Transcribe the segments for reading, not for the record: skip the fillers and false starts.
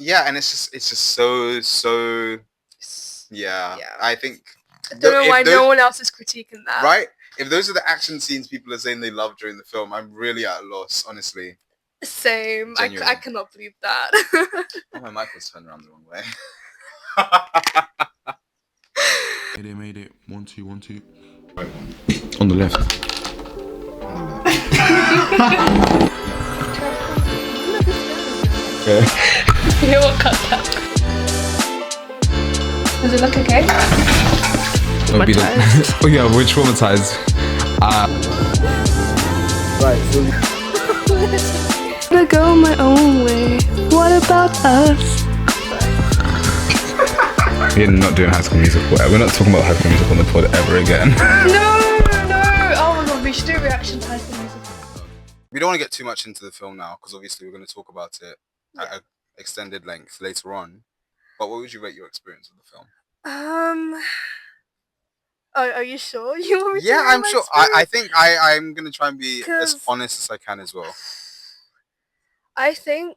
Yeah, and it's just so yeah. Yeah. I think I don't know why no one else is critiquing that. Right? If those are the action scenes people are saying they love during the film, I'm really at a loss, honestly. Same. I cannot believe that. Oh, my mic was turned around the wrong way. They made it 1 2 1 2. On the left. You will cut that. Does it look okay? Oh yeah, we're traumatized. Right, so I go my own way. What about us? We're not doing High School Musical. We're not talking about High School Musical on the pod ever again. No. Oh my god, we should do a reaction to High School Musical. we don't want to get too much into the film now, because obviously we're going to talk about it at an extended length later on. But what would you rate your experience with the film? Are you sure you want me to? Yeah, I'm sure. I think I'm going to try and be as honest as I can as well. I think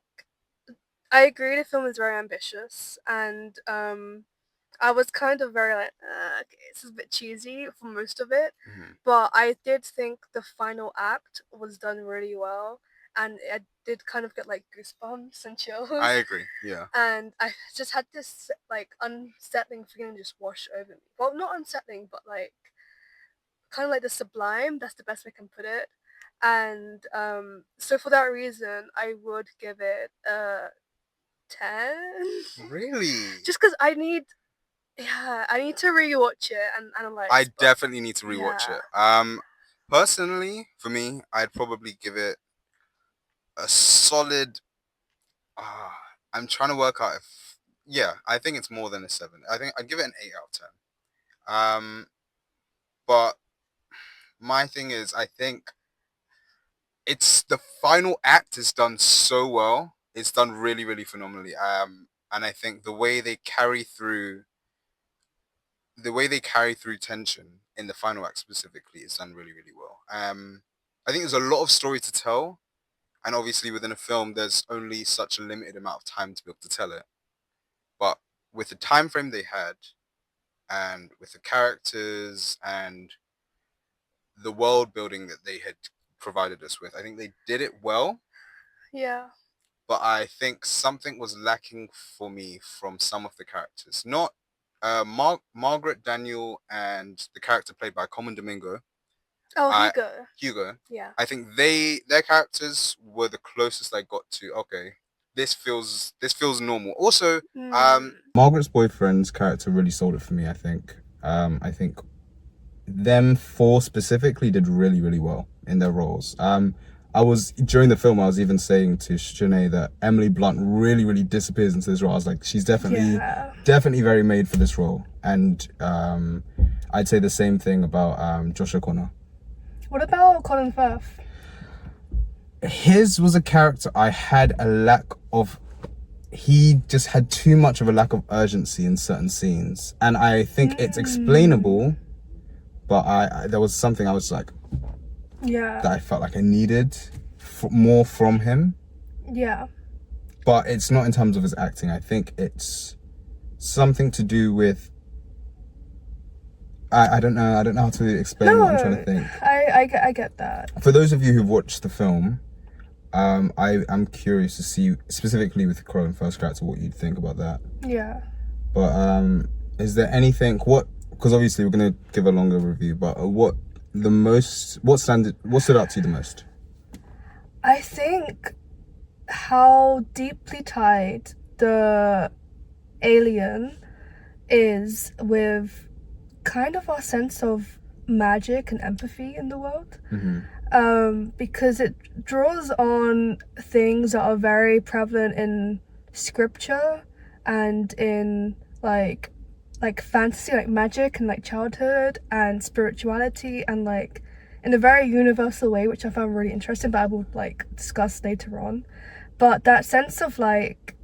I agree the film is very ambitious, and I was kind of very like, okay, this is a bit cheesy for most of it, but I did think the final act was done really well, and I did kind of get like goosebumps and chills. I agree, yeah. And I just had this like unsettling feeling just wash over me. Well, not unsettling, but like kind of like the sublime. That's the best way I can put it. And so for that reason, I would give it a 10. Really? Just because I need to rewatch it and analyze. I definitely need to rewatch it. Personally, for me, I'd probably give it a solid. I'm trying to work out if. Yeah, I think it's more than a 7. I think I'd give it an 8 out of 10. But my thing is, I think it's the final act is done so well. It's done really, really phenomenally. And I think the way they carry through tension in the final act specifically is done really, really well. I think there's a lot of story to tell, and obviously within a film there's only such a limited amount of time to be able to tell it. But with the time frame they had, and with the characters and the world building that they had provided us with, I think they did it well. Yeah. But I think something was lacking for me from some of the characters. Not Margaret, Daniel, and the character played by Common Domingo. Oh, Hugo. Yeah. I think their characters were the closest I got to, okay, this feels normal. Also, Margaret's boyfriend's character really sold it for me, I think. I think them 4 specifically did really, really well in their roles. During the film, I was even saying to Shanae that Emily Blunt really, really disappears into this role. I was like, she's definitely very made for this role. And I'd say the same thing about Josh O'Connor. What about Colin Firth? His was a character I had a lack of. He just had too much of a lack of urgency in certain scenes, and I think it's explainable. But there was something I was like, that I felt like I needed more from him. Yeah. But it's not in terms of his acting. I think it's something to do with. I don't know. I don't know how to explain what I'm trying to think. I get that. For those of you who've watched the film, I'm curious to see specifically with Colin Firth's character what you'd think about that. Yeah. But is there anything because obviously we're gonna give a longer review, but what stood out to you the most? I think how deeply tied the alien is with kind of our sense of magic and empathy in the world. Because it draws on things that are very prevalent in scripture and in like fantasy, like magic and like childhood and spirituality, and like in a very universal way, which I found really interesting, but I will like discuss later on. But that sense of like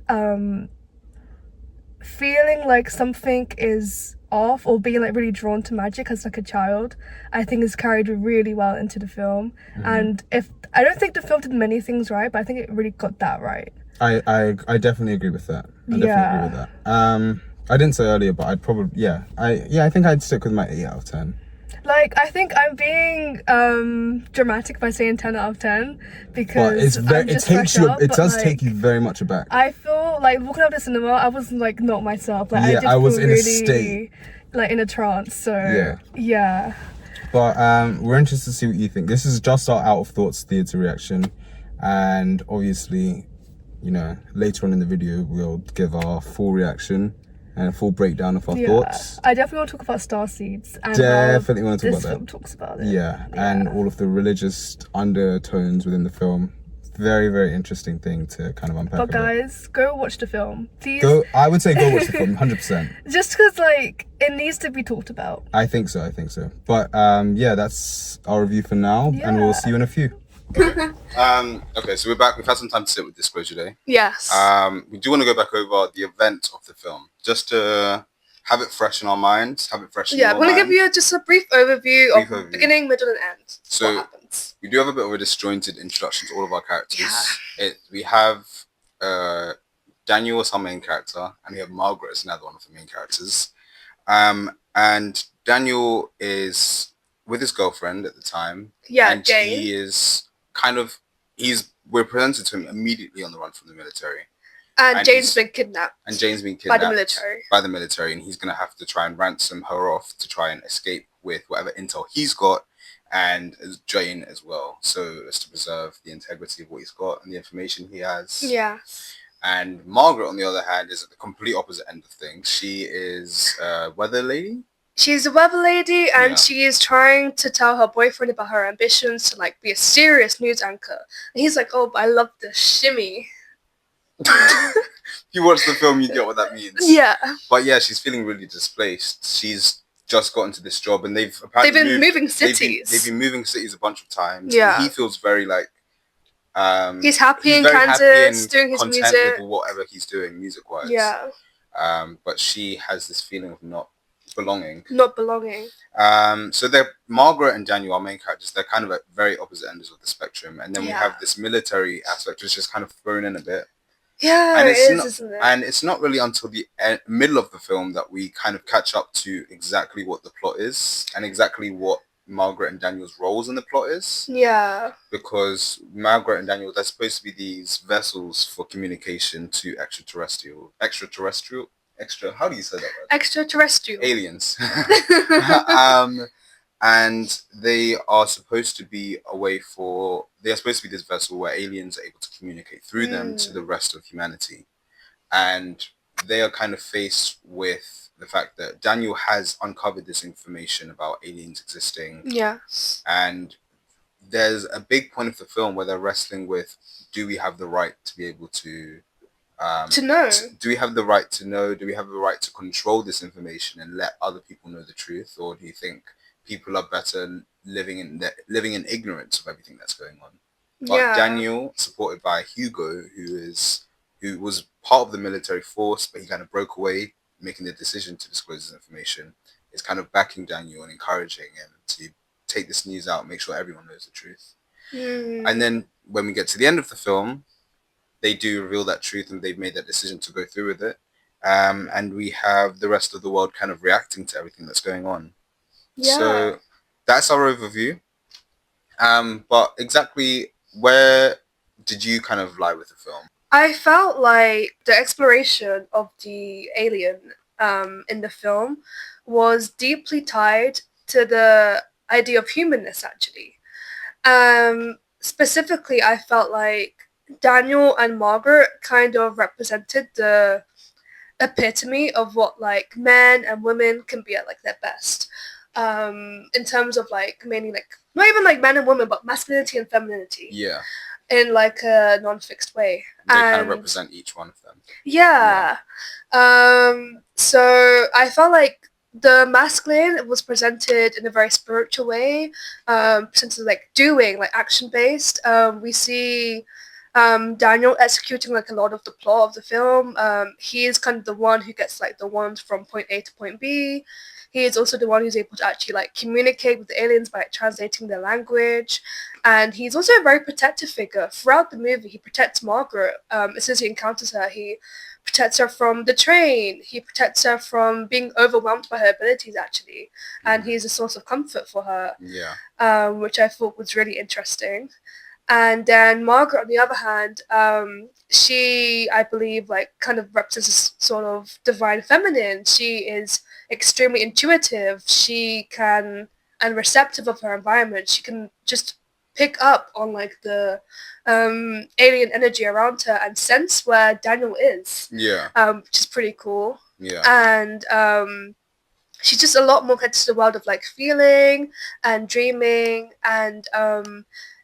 feeling like something is off or being like really drawn to magic as like a child, I think is carried really well into the film. And I don't think the film did many things right, but I think it really got that right. I definitely agree with that. I definitely agree with that. I didn't say earlier, but I'd probably I think I'd stick with my 8 out of 10. Like, I think I'm being dramatic by saying 10 out of 10 But because it's very I'm it just takes fresh you up, it but, does like, take you very much aback. I feel like walking out of the cinema, I was like not myself. Like, Yeah, I I did was feel in a really state. like in a trance. So Yeah. But we're interested to see what you think. This is just our out of thoughts theatre reaction, and obviously, you know, later on in the video we'll give our full reaction and a full breakdown of our thoughts. I definitely want to talk about star seeds and Definitely want to talk this about film that. talks about it. Yeah, and all of the religious undertones within the film. Very, very interesting thing to kind of unpack. But guys, go watch the film, please. I would say go watch the film, 100%. Just because, like, it needs to be talked about. I think so. But yeah, that's our review for now, and we'll see you in a few. Okay, so we're back. We've had some time to sit with Disclosure Day. Yes. We do want to go back over the event of the film, just to have it fresh in our minds, have it fresh in your mind. I'm going to give you just a brief overview of beginning, middle, and end. So what happens. We do have a bit of a disjointed introduction to all of our characters. We have Daniel as our main character, and we have Margaret as another one of the main characters. And Daniel is with his girlfriend at the time. Yeah, and Jane. He is we're presented to him immediately on the run from the military. And Jane's been kidnapped. By the military, and he's going to have to try and ransom her off to try and escape with whatever intel he's got, and Jane as well. So as to preserve the integrity of what he's got and the information he has. Yeah. And Margaret, on the other hand, is at the complete opposite end of things. She is a weather lady. She's a weather lady, and she is trying to tell her boyfriend about her ambitions to, like, be a serious news anchor. And he's like, oh, but I love the shimmy. If you watch the film, you get what that means. Yeah. But yeah, she's feeling really displaced. She's just got into this job, and they've been moving cities. They've been moving cities a bunch of times. Yeah. He feels very like he's happy in Kansas, doing his content music, with whatever he's doing music-wise. Yeah. But she has this feeling of not belonging. So they're Margaret and Daniel, our main characters. They're kind of at very opposite ends of the spectrum, and then we have this military aspect, which is just kind of thrown in a bit. Yeah, isn't it? And it's not really until the middle of the film that we kind of catch up to exactly what the plot is and exactly what Margaret and Daniel's roles in the plot is. Yeah. Because Margaret and Daniel, they're supposed to be these vessels for communication to how do you say that word? Extraterrestrial. Aliens. And they are supposed to be this vessel where aliens are able to communicate through them to the rest of humanity. And they are kind of faced with the fact that Daniel has uncovered this information about aliens existing. Yes. And there's a big point of the film where they're wrestling with, do we have the right to be able to know? Do we have the right to know? Do we have the right to control this information and let other people know the truth? Or do you think people are better living in ignorance of everything that's going on? But Daniel, supported by Hugo, who was part of the military force, but he kind of broke away, making the decision to disclose this information, is kind of backing Daniel and encouraging him to take this news out, make sure everyone knows the truth. And then when we get to the end of the film, they do reveal that truth, and they've made that decision to go through with it. And we have the rest of the world kind of reacting to everything that's going on. Yeah. So that's our overview. But exactly where did you kind of lie with the film? I felt like the exploration of the alien in the film was deeply tied to the idea of humanness, actually. Specifically, I felt like Daniel and Margaret kind of represented the epitome of what, like, men and women can be at, like, their best. In terms of, like, mainly, like, not even, like, men and women, but masculinity and femininity. Yeah. In, like, a non-fixed way. They kind of represent each one of them. Yeah. So I felt like the masculine was presented in a very spiritual way, presented like doing, like action-based. We see Daniel executing like a lot of the plot of the film. He is kind of the one who gets like the wand from point A to point B. He is also the one who's able to actually like communicate with the aliens by translating their language, and he's also a very protective figure throughout the movie. He protects Margaret. As soon as he encounters her, he protects her from the train. He protects her from being overwhelmed by her abilities, actually, and he's a source of comfort for her. Yeah. Which I thought was really interesting. And then Margaret, on the other hand, she, I believe, like kind of represents this sort of divine feminine. She is extremely intuitive. She can and receptive of her environment. She can just pick up on like the alien energy around her and sense where Daniel is. Yeah. Which is pretty cool. Yeah. And she's just a lot more connected to the world of like feeling and dreaming, and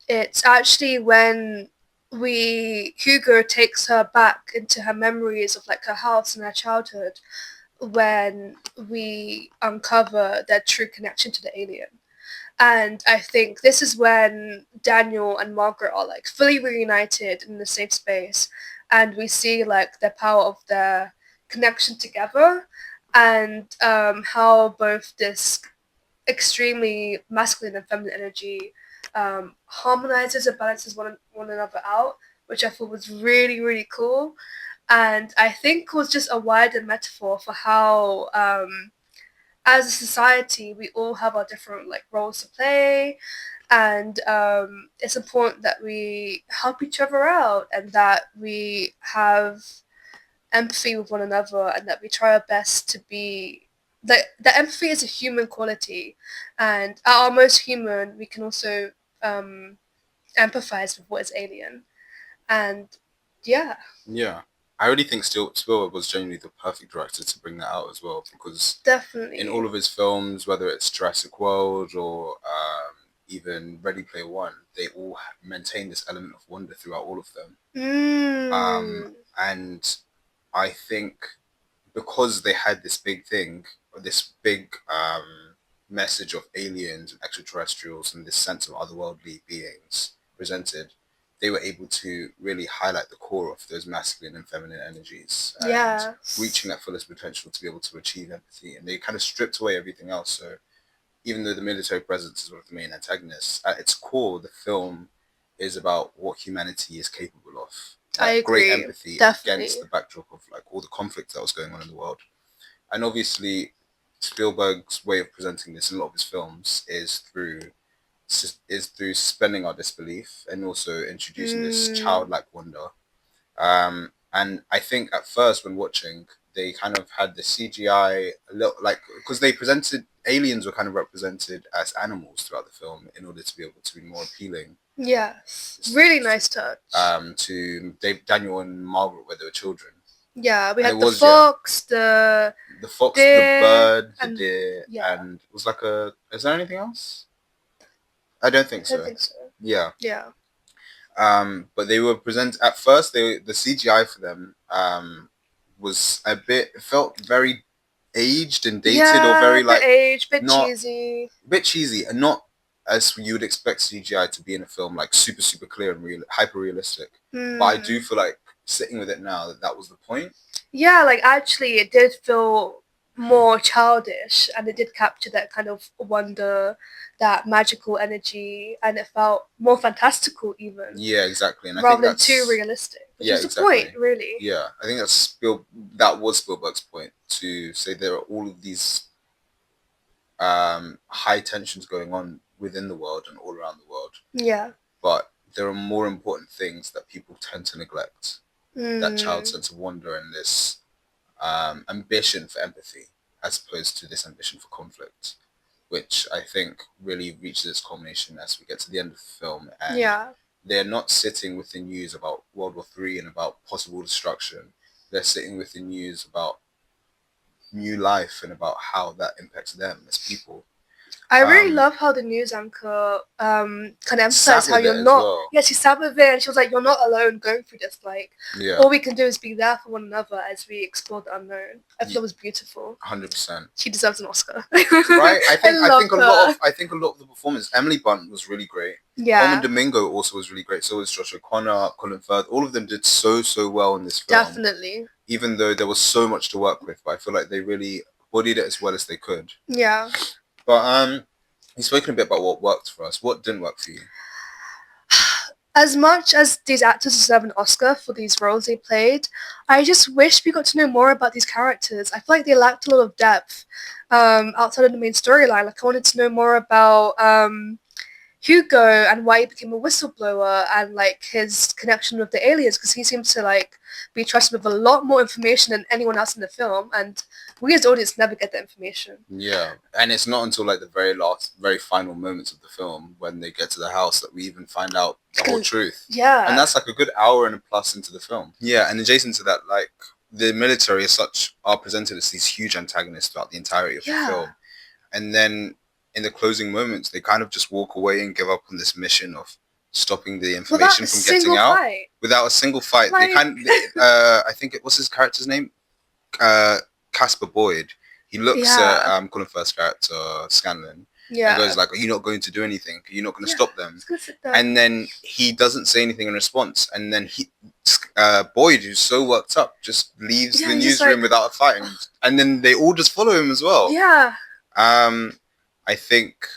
it's actually when Hugo takes her back into her memories of like her house and her childhood when we uncover their true connection to the alien. And I think this is when Daniel and Margaret are like fully reunited in the safe space, and we see like the power of their connection together, and how both this extremely masculine and feminine energy harmonizes and balances one another out, which I thought was really, really cool. And I think was just a wider metaphor for how, as a society, we all have our different like roles to play, and it's important that we help each other out and that we have empathy with one another and that we try our best to be that empathy is a human quality, and at our most human we can also empathize with what is alien. And yeah. Yeah. I really think Spielberg was genuinely the perfect director to bring that out as well, because Definitely. in all of his films, whether it's Jurassic World or even Ready Player One, they all maintain this element of wonder throughout all of them. And I think because they had this big thing, or this big message of aliens and extraterrestrials and this sense of otherworldly beings presented, they were able to really highlight the core of those masculine and feminine energies and Yes. reaching that fullest potential to be able to achieve empathy. And they kind of stripped away everything else. So even though the military presence is one of the main antagonists, at its core, the film is about what humanity is capable of. I agree. Great empathy Definitely. against the backdrop of like all the conflict that was going on in the world. And obviously, Spielberg's way of presenting this in a lot of his films is through suspending our disbelief and also introducing this childlike wonder. And I think at first when watching, they kind of had the CGI a little like, because they presented aliens were kind of represented as animals throughout the film in order to be able to be more appealing. Yes, really nice touch. To Daniel and Margaret when they were children. Yeah, we had it the was, fox, the fox, deer, the bird, the and- deer, yeah. and it was like a. Is there anything else? I don't think I so. don't think so. Yeah. Yeah. But they were present at first. The CGI for them was a bit, it felt very aged and dated, Yeah, or very like aged, bit not cheesy. bit cheesy, and not as you would expect CGI to be in a film, like super super clear and real, hyper realistic. But I do feel like sitting with it now that was the point. Yeah, like actually it did feel more childish, and it did capture that kind of wonder, that magical energy, and it felt more fantastical even. Yeah, exactly. And I rather think than that's too realistic. Which yeah, is the exactly. point, really. Yeah, I think that was Spielberg's point, to say there are all of these high tensions going on within the world and all around the world. Yeah. But there are more important things that people tend to neglect. That child sense of wonder and this ambition for empathy, as opposed to this ambition for conflict, which I think really reaches its culmination as we get to the end of the film. And they're not sitting with the news about World War III and about possible destruction. They're sitting with the news about new life and about how that impacts them as people. I really love how the news anchor kind of emphasized how with it you're as not. well. Yeah, she sat with it and she was like, "You're not alone going through this. Like, Yeah, all we can do is be there for one another as we explore the unknown." I thought it was beautiful. 100%. She deserves an Oscar. Right? I think love a her. lot of the performance. Emily Blunt was really great. Yeah, Coleman Domingo also was really great. So was Joshua Connor, Colin Firth. All of them did so well in this film. definitely. Even though there was so much to work with, but I feel like they really bodied it as well as they could. Yeah. But you've spoken a bit about what worked for us. What didn't work for you? As much as these actors deserve an Oscar for these roles they played, I just wish we got to know more about these characters. I feel like they lacked a lot of depth outside of the main storyline. Like, I wanted to know more about Hugo and why he became a whistleblower and like his connection with the aliens, because he seems to like be trusted with a lot more information than anyone else in the film, and we as the audience never get that information. Yeah, and it's not until like the very final moments of the film when they get to the house that we even find out the whole truth. Yeah. And that's like a good hour and a plus into the film. Yeah, and adjacent to that, like the military as such are presented as these huge antagonists throughout the entirety of the film. And then in the closing moments, they kind of just walk away and give up on this mission of stopping the information from getting out without a single fight. Like... I think what's his character's name? Casper Boyd. He looks at Colin Firth's character, Scanlon, and goes like, "Are you not going to do anything? Are you not going to stop them?" And then he doesn't say anything in response. And then Boyd, who's so worked up, just leaves the newsroom without fighting. And then they all just follow him as well. Yeah. I think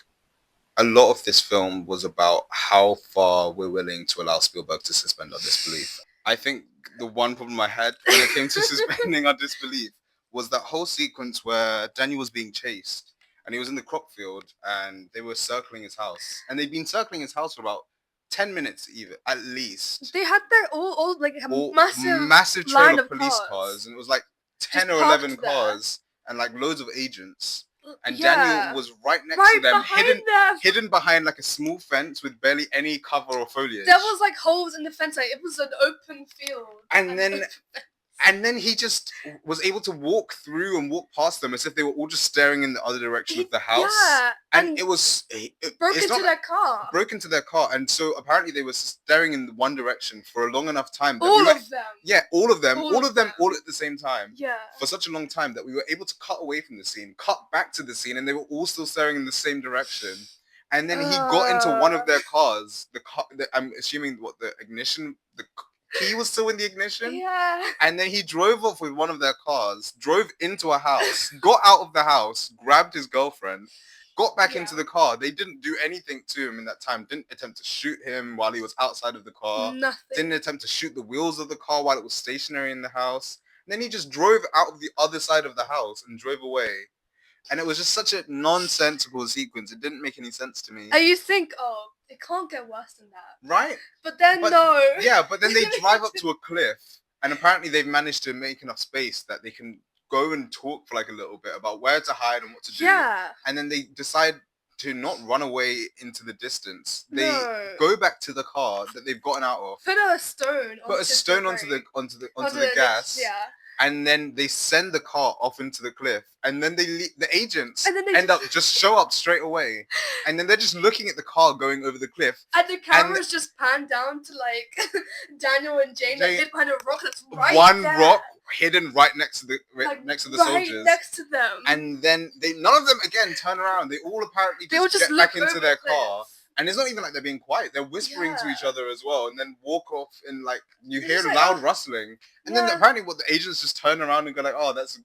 a lot of this film was about how far we're willing to allow Spielberg to suspend our disbelief. I think the one problem I had when it came to suspending our disbelief was that whole sequence where Daniel was being chased and he was in the crop field and they were circling his house. And they'd been circling his house for about 10 minutes even, at least. They had their all like a massive trail of police cars. And it was like 10 or 11 cars and like loads of agents. And Daniel was right next to them, hidden behind like a small fence with barely any cover or foliage. There was like holes in the fence, like it was an open field. And then he just was able to walk through and walk past them as if they were all just staring in the other direction of the house. Yeah, and it was broke into their car. Broke into their car, and so apparently they were staring in one direction for a long enough time. All of them. Yeah, all of them, all at the same time. Yeah. For such a long time that we were able to cut away from the scene, cut back to the scene, and they were all still staring in the same direction. And then he got into one of their cars. I'm assuming the ignition. The key was still in the ignition. Yeah. And then he drove off with one of their cars, drove into a house, got out of the house, grabbed his girlfriend, got back into the car. They didn't do anything to him in that time. Didn't attempt to shoot him while he was outside of the car. Nothing. Didn't attempt to shoot the wheels of the car while it was stationary in the house. And then he just drove out of the other side of the house and drove away. And it was just such a nonsensical sequence. It didn't make any sense to me. And you think, it can't get worse than that. Right? But then no. Yeah, but then they drive up to a cliff. And apparently they've managed to make enough space that they can go and talk for like a little bit about where to hide and what to do. Yeah. And then they decide to not run away into the distance. They go back to the car that they've gotten out of. Put a stone onto the gas. Yeah. And then they send the car off into the cliff, and then the agents end up just show up straight away, and then they're just looking at the car going over the cliff. And the cameras just pan down to like Daniel and Jane hid behind a rock that's right there. Rock hidden right next to the soldiers. Next to them. And then none of them again turn around. They all apparently just get back into their car. And it's not even like they're being quiet. They're whispering to each other as well, and then walk off and like you hear loud rustling. And then apparently the agents just turn around and go like, "Oh, that's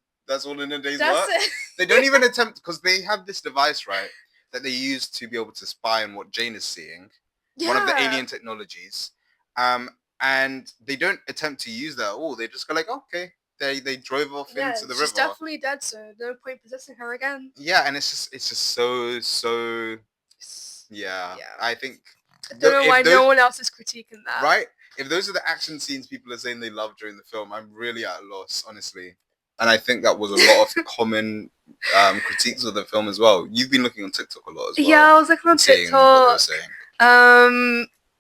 all in a day's work." They don't even attempt, because they have this device, right, that they use to be able to spy on what Jane is seeing. Yeah. One of the alien technologies. And they don't attempt to use that at all. They just go like, "Okay." They drove off into the river. She's definitely dead, so no point possessing her again. Yeah, and it's just so. Yeah, I think. I don't know why no one else is critiquing that. Right? If those are the action scenes people are saying they love during the film, I'm really at a loss, honestly. And I think that was a lot of common critiques of the film as well. You've been looking on TikTok a lot as well. Yeah, I was looking on TikTok.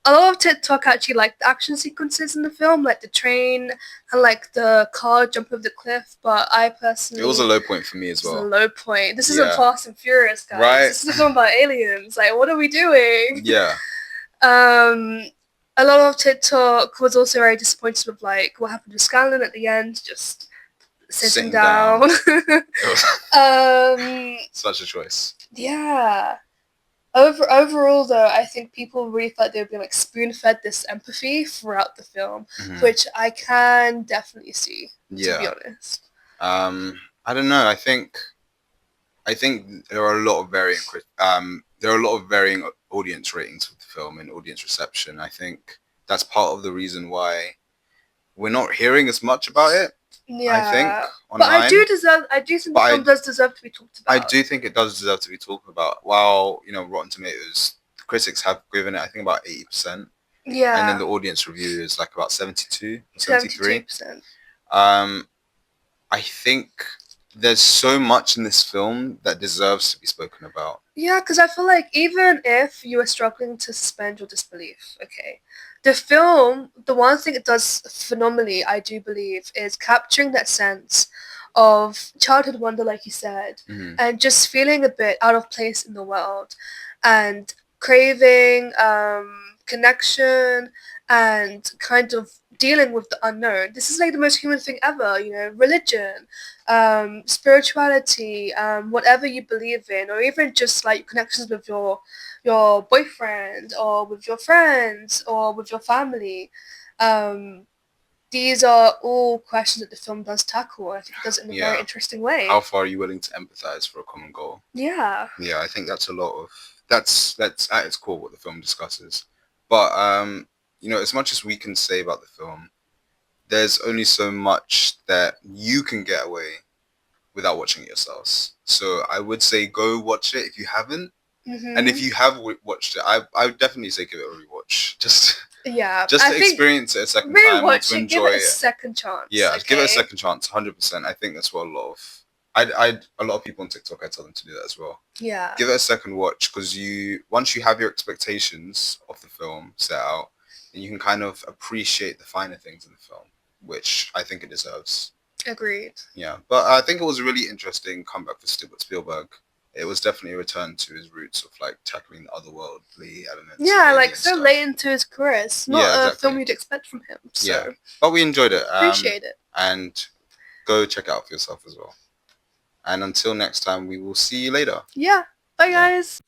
a lot of TikTok actually like the action sequences in the film, like the train and like the car jump over the cliff. But I personally, It was a low point for me as this is a well. low point. This isn't Yeah. Fast and Furious, guys. Right. This is a film about aliens. Like, what are we doing? Yeah. A lot of TikTok was also very disappointed with like what happened to Scanlon at the end, just sitting down. It was such a choice. Yeah. Overall, though, I think people really felt they were being like spoon-fed this empathy throughout the film, which I can definitely see. Yeah. To be honest. I don't know. I think there are a lot of varying audience ratings with the film and audience reception. I think that's part of the reason why we're not hearing as much about it. Yeah. I think But online. I do think the film does deserve to be talked about. I do think it does deserve to be talked about. While, Rotten Tomatoes, the critics have given it, I think, about 80%. Yeah. And then the audience review is like about 72, 73. 72%. I think there's so much in this film that deserves to be spoken about. Yeah, because I feel like even if you are struggling to suspend your disbelief, okay, the film, the one thing it does phenomenally, I do believe, is capturing that sense of childhood wonder, like you said, and just feeling a bit out of place in the world, and craving connection and kind of dealing with the unknown. This is like the most human thing ever, religion, spirituality, whatever you believe in, or even just like connections with your boyfriend or with your friends or with your family. These are all questions that the film does tackle. I think it does it in a very interesting way. How far are you willing to empathize for a common goal? Yeah. Yeah, I think that's that's at its core what the film discusses. But as much as we can say about the film, there's only so much that you can get away without watching it yourselves. So I would say go watch it if you haven't. And if you have watched it, I would definitely say give it a rewatch. Just to experience it a second time or to enjoy give it a second chance. Yeah, okay? give it a second chance, 100%. I think that's what a lot of people on TikTok, I tell them to do that as well. Yeah. Give it a second watch, because once you have your expectations of the film set out, then you can kind of appreciate the finer things in the film, which I think it deserves. Agreed. Yeah, but I think it was a really interesting comeback for Steven Spielberg. It was definitely a return to his roots of like tackling the otherworldly elements. Yeah, like so late into his career. It's not a film you'd expect from him. So. Yeah, but we enjoyed it. Appreciate it. And go check it out for yourself as well. And until next time, we will see you later. Yeah. Bye, guys.